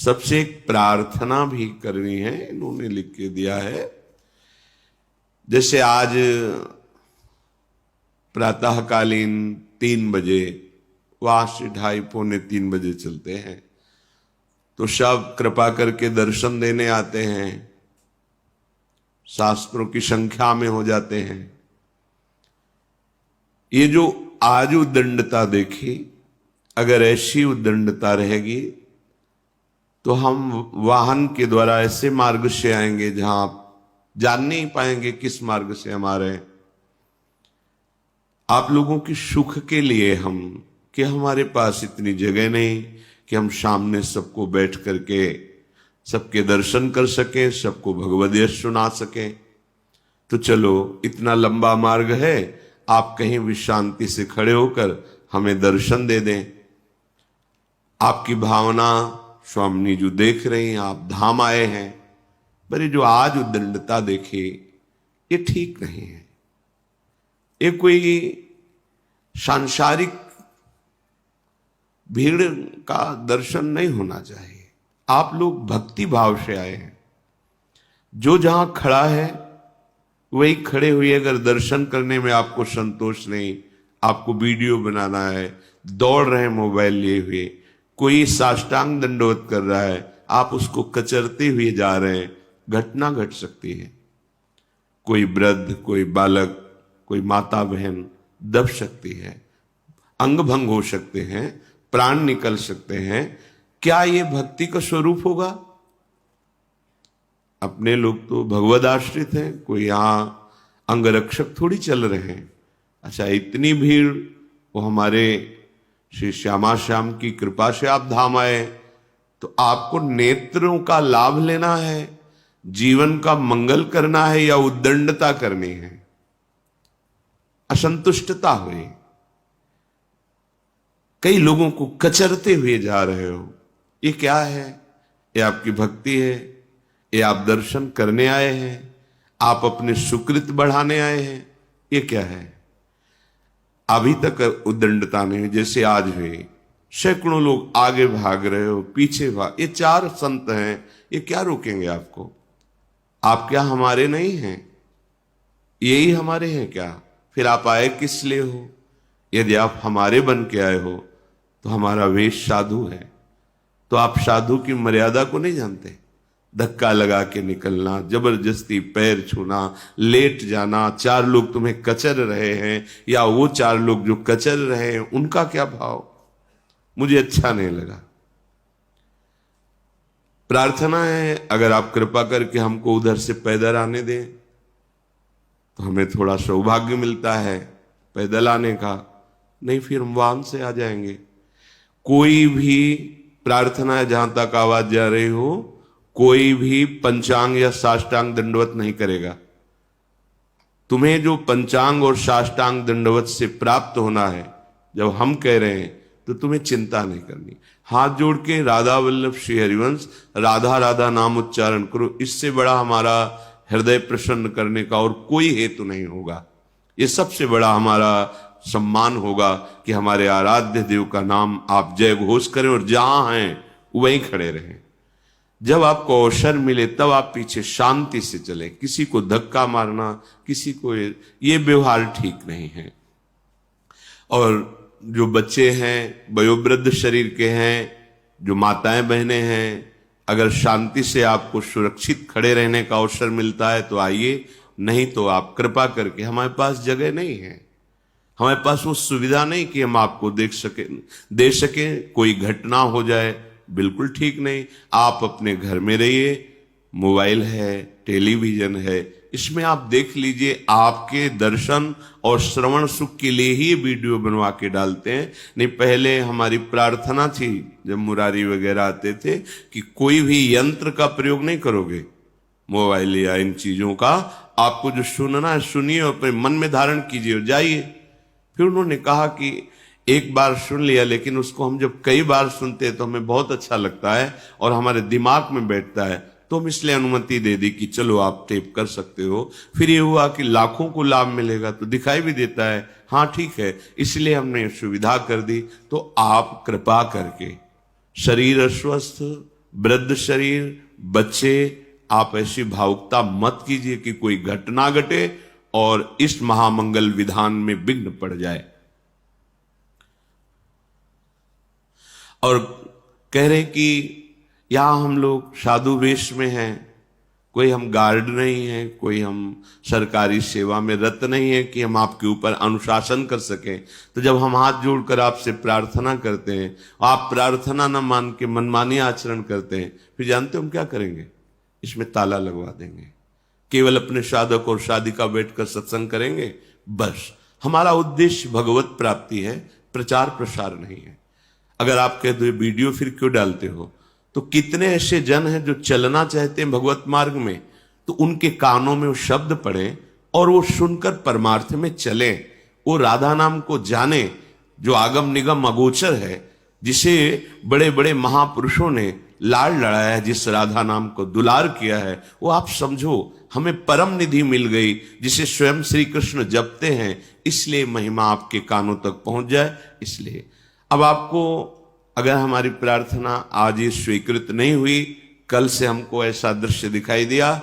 सबसे एक प्रार्थना भी करनी है, इन्होंने लिख के दिया है। जैसे आज प्रातःकालीन 3 बजे, वहां से 2:30 पौने 3 बजे चलते हैं, तो सब कृपा करके दर्शन देने आते हैं, शास्त्रों की संख्या में हो जाते हैं। ये जो आज उद्दंडता देखी, अगर ऐसी उद्दंडता रहेगी तो हम वाहन के द्वारा ऐसे मार्ग से आएंगे जहां आप जान नहीं पाएंगे किस मार्ग से हम आ रहे हैं। आप लोगों की सुख के लिए हम, कि हमारे पास इतनी जगह नहीं कि हम सामने सबको बैठ करके सबके दर्शन कर सकें, सबको भगवद यश सुना सकें। तो चलो, इतना लंबा मार्ग है, आप कहीं भी शांति से खड़े होकर हमें दर्शन दे दें। आपकी भावना स्वामी जो देख रहे हैं, आप धाम आए हैं, पर ये जो आज उद्दंडता देखी, ये ठीक नहीं है। ये कोई सांसारिक भीड़ का दर्शन नहीं होना चाहिए। आप लोग भक्ति भाव से आए हैं, जो जहां खड़ा है वही खड़े हुए। अगर दर्शन करने में आपको संतोष नहीं, आपको वीडियो बनाना है, दौड़ रहे हैं मोबाइल लिए हुए, कोई साष्टांग दंडवत कर रहा है, आप उसको कचरते हुए जा रहे हैं, घटना घट सकती है। कोई वृद्ध, कोई बालक, कोई माता बहन दब सकती है, अंग भंग हो सकते हैं, प्राण निकल सकते हैं। क्या ये भक्ति का स्वरूप होगा? अपने लोग तो भगवद आश्रित हैं, कोई यहां अंगरक्षक थोड़ी चल रहे हैं। अच्छा, इतनी भीड़, वो हमारे श्री श्यामा श्याम की कृपा से आप धाम आए, तो आपको नेत्रों का लाभ लेना है, जीवन का मंगल करना है, या उद्दंडता करनी है, असंतुष्टता हुई। कई लोगों को कचरते हुए जा रहे हो, ये क्या है? ये आपकी भक्ति है? ये आप दर्शन करने आए हैं? आप अपने सुकृत बढ़ाने आए हैं? ये क्या है? अभी तक उद्दंडता नहीं, जैसे आज हुई, सैकड़ों लोग आगे भाग रहे हो, पीछे भाग। ये 4 संत हैं, ये क्या रोकेंगे आपको? आप क्या हमारे नहीं हैं? यही हमारे हैं क्या? फिर आप आए किस लिए हो? यदि आप हमारे बन के आए हो तो हमारा वेश साधु है, तो आप साधु की मर्यादा को नहीं जानते। धक्का लगा के निकलना, जबरदस्ती पैर छूना, लेट जाना, 4 लोग तुम्हें कचर रहे हैं, या वो 4 लोग जो कचर रहे हैं उनका क्या भाव, मुझे अच्छा नहीं लगा। प्रार्थना है, अगर आप कृपा करके हमको उधर से पैदल आने दें तो हमें थोड़ा सौभाग्य मिलता है पैदल आने का, नहीं फिर हम वाहन से आ जाएंगे। कोई भी प्रार्थना, जहां तक आवाज जा रही हो, कोई भी पंचांग या साष्टांग दंडवत नहीं करेगा। तुम्हें जो पंचांग और साष्टांग दंडवत से प्राप्त होना है, जब हम कह रहे हैं तो तुम्हें चिंता नहीं करनी। हाथ जोड़ के राधा वल्लभ श्री हरिवंश, राधा राधा नाम उच्चारण करो। इससे बड़ा हमारा हृदय प्रसन्न करने का और कोई हेतु नहीं होगा। ये सबसे बड़ा हमारा सम्मान होगा कि हमारे आराध्य देव का नाम आप जय घोष करें और जहां हैं वहीं खड़े रहें। जब आपको अवसर मिले तब आप पीछे शांति से चलें। किसी को धक्का मारना, किसी को, ये व्यवहार ठीक नहीं है। और जो बच्चे हैं, वयोवृद्ध शरीर के हैं, जो माताएं बहनें हैं, अगर शांति से आपको सुरक्षित खड़े रहने का अवसर मिलता है तो आइए, नहीं तो आप कृपा करके, हमारे पास जगह नहीं है, हमारे पास वो सुविधा नहीं कि हम आपको दे सकें। कोई घटना हो जाए, बिल्कुल ठीक नहीं। आप अपने घर में रहिए, मोबाइल है, टेलीविजन है, इसमें आप देख लीजिए। आपके दर्शन और श्रवण सुख के लिए ही वीडियो बनवा के डालते हैं। नहीं, पहले हमारी प्रार्थना थी जब मुरारी वगैरह आते थे कि कोई भी यंत्र का प्रयोग नहीं करोगे, मोबाइल या इन चीजों का। आपको जो सुनना है सुनिए और अपने मन में धारण कीजिए और जाइए। फिर उन्होंने कहा कि एक बार सुन लिया, लेकिन उसको हम जब कई बार सुनते हैं तो हमें बहुत अच्छा लगता है और हमारे दिमाग में बैठता है, तो हम इसलिए अनुमति दे दी कि चलो आप टेप कर सकते हो। फिर ये हुआ कि लाखों को लाभ मिलेगा, तो दिखाई भी देता है, हाँ ठीक है, इसलिए हमने सुविधा कर दी। तो आप कृपा करके, शरीर अस्वस्थ, वृद्ध शरीर, बच्चे, आप ऐसी भावुकता मत कीजिए कि कोई घटना घटे और इस महामंगल विधान में विघ्न पड़ जाए। और कह रहे कि यहां हम लोग साधु वेश में हैं, कोई हम गार्ड नहीं है, कोई हम सरकारी सेवा में रत नहीं है कि हम आपके ऊपर अनुशासन कर सकें। तो जब हम हाथ जोड़कर आपसे प्रार्थना करते हैं, आप प्रार्थना न मान के मनमानी आचरण करते हैं, फिर जानते हो हम क्या करेंगे? इसमें ताला लगवा देंगे। केवल अपने साधक और साधिका बैठकर सत्संग करेंगे, बस। हमारा उद्देश्य भगवत प्राप्ति है, प्रचार प्रसार नहीं है। अगर आप कहते हो वीडियो फिर क्यों डालते हो, तो कितने ऐसे जन हैं जो चलना चाहते हैं भगवत मार्ग में, तो उनके कानों में वो शब्द पड़े और वो सुनकर परमार्थ में चले, वो राधा नाम को जाने जो आगम निगम अगोचर है, जिसे बड़े बड़े महापुरुषों ने लाड़ लड़ाया है, जिस राधा नाम को दुलार किया है, वो आप समझो हमें परम निधि मिल गई, जिसे स्वयं श्री कृष्ण जपते हैं, इसलिए महिमा आपके कानों तक पहुंच जाए। इसलिए अब आपको अगर हमारी प्रार्थना आज ये स्वीकृत नहीं हुई, कल से हमको ऐसा दृश्य दिखाई दिया,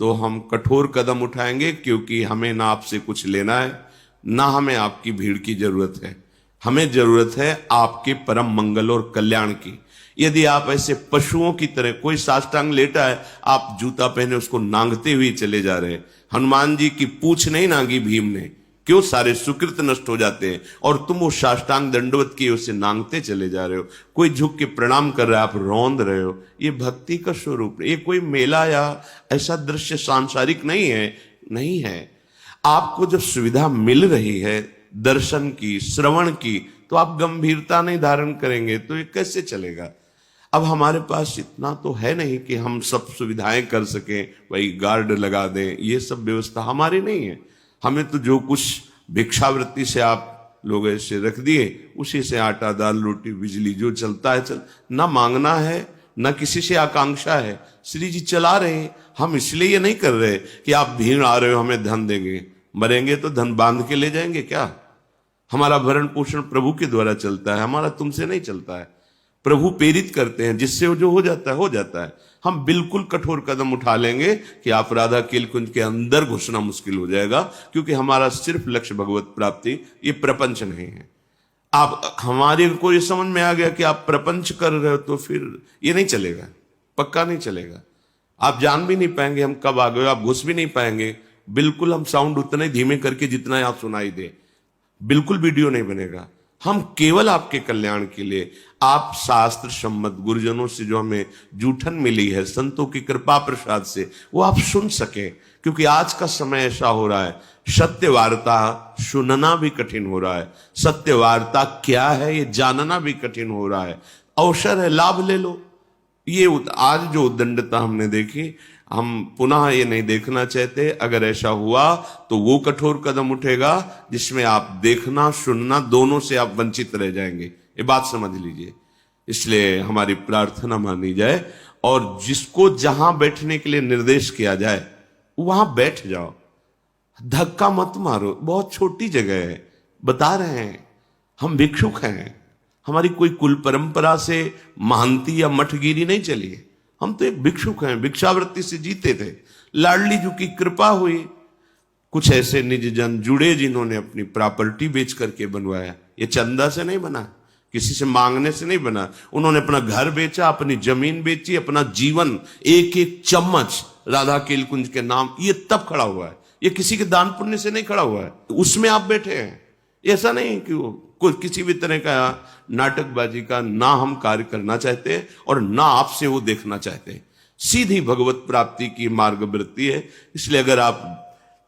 तो हम कठोर कदम उठाएंगे, क्योंकि हमें ना आपसे कुछ लेना है, ना हमें आपकी भीड़ की जरूरत है। हमें जरूरत है आपके परम मंगल और कल्याण की। यदि आप ऐसे पशुओं की तरह, कोई साष्टांग लेटा है, आप जूता पहने उसको नांगते हुए चले जा रहे हैं। हनुमान जी की पूछ नहीं नांगी भीम ने, क्यों? सारे सुकृत नष्ट हो जाते हैं, और तुम वो साष्टांग दंडवत किए उसे नांगते चले जा रहे हो। कोई झुक के प्रणाम कर रहा है, आप रौंद रहे हो। ये भक्ति का स्वरूप, ये कोई मेला या ऐसा दृश्य सांसारिक नहीं है। आपको जब सुविधा मिल रही है दर्शन की, श्रवण की, तो आप गंभीरता नहीं धारण करेंगे तो ये कैसे चलेगा? अब हमारे पास इतना तो है नहीं कि हम सब सुविधाएं कर सकें, वही गार्ड लगा दें, ये सब व्यवस्था हमारी नहीं है। हमें तो जो कुछ भिक्षावृत्ति से आप लोग ऐसे रख दिए, उसी से आटा दाल रोटी बिजली जो चलता है चल, ना मांगना है ना किसी से आकांक्षा है, श्री जी चला रहे हैं। हम इसलिए ये नहीं कर रहे कि आप भीड़ आ रहे हो हमें धन देंगे, मरेंगे तो धन बांध के ले जाएंगे क्या? हमारा भरण पोषण प्रभु के द्वारा चलता है, हमारा तुमसे नहीं चलता है। प्रभु प्रेरित करते हैं, जिससे जो हो जाता है। हम बिल्कुल कठोर कदम उठा लेंगे कि आप राधा केलकुंज के अंदर घुसना मुश्किल हो जाएगा, क्योंकि हमारा सिर्फ लक्ष्य भगवत प्राप्ति, ये प्रपंच नहीं है। आप हमारे को ये समझ में आ गया कि आप प्रपंच कर रहे हो, तो फिर ये नहीं चलेगा, पक्का नहीं चलेगा। आप जान भी नहीं पाएंगे हम कब आ गए, आप घुस भी नहीं पाएंगे। बिल्कुल हम साउंड उतने धीमे करके जितना आप सुनाई दे, बिल्कुल वीडियो नहीं बनेगा। हम केवल आपके कल्याण के लिए, आप शास्त्र सम्मत गुरुजनों से जो हमें जूठन मिली है, संतों की कृपा प्रसाद से, वो आप सुन सके। क्योंकि आज का समय ऐसा हो रहा है, सत्य वार्ता सुनना भी कठिन हो रहा है, सत्य वार्ता क्या है ये जानना भी कठिन हो रहा है। अवसर है, लाभ ले लो। ये आज जो उद्दंडता हमने देखी, हम पुनः ये नहीं देखना चाहते। अगर ऐसा हुआ तो वो कठोर कदम उठेगा जिसमें आप देखना सुनना दोनों से आप वंचित रह जाएंगे, ये बात समझ लीजिए। इसलिए हमारी प्रार्थना मानी जाए, और जिसको जहां बैठने के लिए निर्देश किया जाए वहां बैठ जाओ, धक्का मत मारो। बहुत छोटी जगह है, बता रहे हैं हम भिक्षुक हैं, हमारी कोई कुल परंपरा से महंती या मठगिरी नहीं चली है। हम तो एक भिक्षुक हैं, भिक्षावृत्ति से जीते थे। लाडली जी की कृपा हुई, कुछ ऐसे निज जन जुड़े जिन्होंने अपनी प्रॉपर्टी बेच करके बनवाया। ये चंदा से नहीं बना, किसी से मांगने से नहीं बना। उन्होंने अपना घर बेचा, अपनी जमीन बेची, अपना जीवन, एक एक चम्मच राधा केलकुंज के नाम, ये तब खड़ा हुआ है। ये किसी के दान पुण्य से नहीं खड़ा हुआ है, उसमें आप बैठे हैं। ऐसा नहीं कि वो कुछ किसी भी तरह का नाटकबाजी का ना हम कार्य करना चाहते हैं और ना आपसे वो देखना चाहते हैं। सीधी भगवत प्राप्ति की मार्गवृत्ति है। इसलिए अगर आप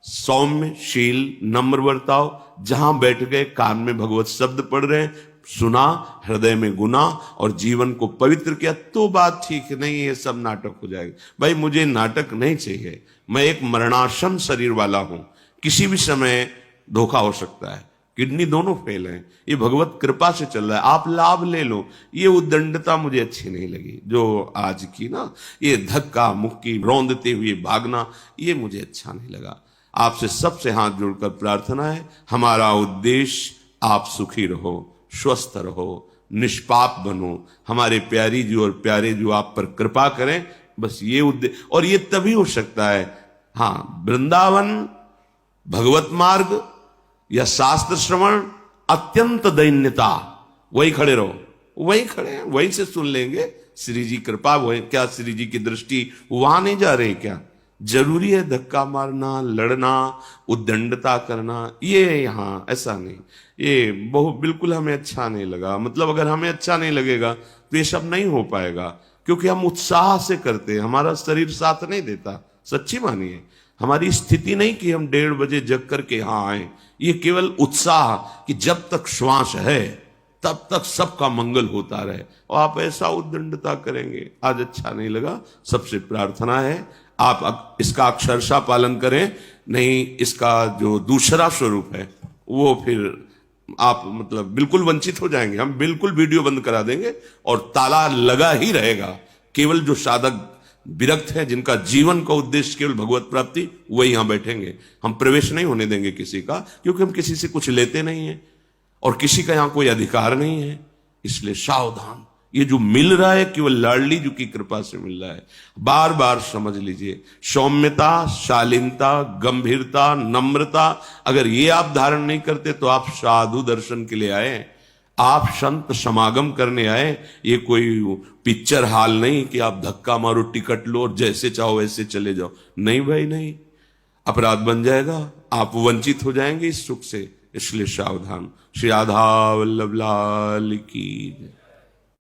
सौम्य शील नम्र बर्ताव, जहां बैठ गए कान में भगवत शब्द पढ़ रहे हैं, सुना, हृदय में गुना और जीवन को पवित्र किया, तो बात ठीक नहीं है। सब नाटक हो जाएगा। भाई मुझे नाटक नहीं चाहिए, मैं एक मरणासन शरीर वाला हूं, किसी भी समय धोखा हो सकता है, किडनी दोनों फेल हैं। ये भगवत कृपा से चल रहा है, आप लाभ ले लो। ये उद्दंडता मुझे अच्छी नहीं लगी जो आज की ना, ये धक्का मुक्की रौंदते हुए भागना, ये मुझे अच्छा नहीं लगा। आपसे सबसे हाथ जोड़कर प्रार्थना है, हमारा उद्देश्य आप सुखी रहो, स्वस्थ रहो, निष्पाप बनो, हमारे प्यारी जी और प्यारे जो आप पर कृपा करें, बस ये उद्देश्य। और ये तभी हो सकता है, हाँ, वृंदावन, भगवत मार्ग या शास्त्र श्रवण, अत्यंत दैन्यता, वही खड़े रहो, वही खड़े हैं, वहीं से सुन लेंगे। श्री जी कृपा, वही क्या श्री जी की दृष्टि वहां नहीं जा रही क्या? जरूरी है धक्का मारना, लड़ना, उद्दंडता करना? ये यहां ऐसा नहीं, ये बहुत बिल्कुल हमें अच्छा नहीं लगा। मतलब अगर हमें अच्छा नहीं लगेगा तो ये सब नहीं हो पाएगा, क्योंकि हम उत्साह से करते हैं, हमारा शरीर साथ नहीं देता। सच्ची मानिए, हमारी स्थिति नहीं कि हम 1:30 बजे जग करके यहां आए, ये केवल उत्साह कि जब तक श्वास है तब तक सबका मंगल होता रहे। और आप ऐसा उद्दंडता करेंगे, आज अच्छा नहीं लगा। सबसे प्रार्थना है आप इसका अक्षरशः पालन करें, नहीं इसका जो दूसरा स्वरूप है वो फिर आप मतलब बिल्कुल वंचित हो जाएंगे। हम बिल्कुल वीडियो बंद करा देंगे और ताला लगा ही रहेगा। केवल जो साधक विरक्त है, जिनका जीवन का उद्देश्य केवल भगवत प्राप्ति, वही यहां बैठेंगे। हम प्रवेश नहीं होने देंगे किसी का, क्योंकि हम किसी से कुछ लेते नहीं है और किसी का यहां कोई अधिकार नहीं है। इसलिए सावधान, ये जो मिल रहा है केवल लाडली जी की कृपा से मिल रहा है। बार बार समझ लीजिए, सौम्यता, शालीनता, गंभीरता, नम्रता, अगर ये आप धारण नहीं करते तो आप साधु दर्शन के लिए आए, आप संत समागम करने आए। ये कोई पिक्चर हॉल नहीं कि आप धक्का मारो, टिकट लो और जैसे चाहो वैसे चले जाओ। नहीं भाई नहीं, अपराध बन जाएगा, आप वंचित हो जाएंगे इस सुख से। इसलिए सावधान। श्री राधा वल्लभ लाल की जय।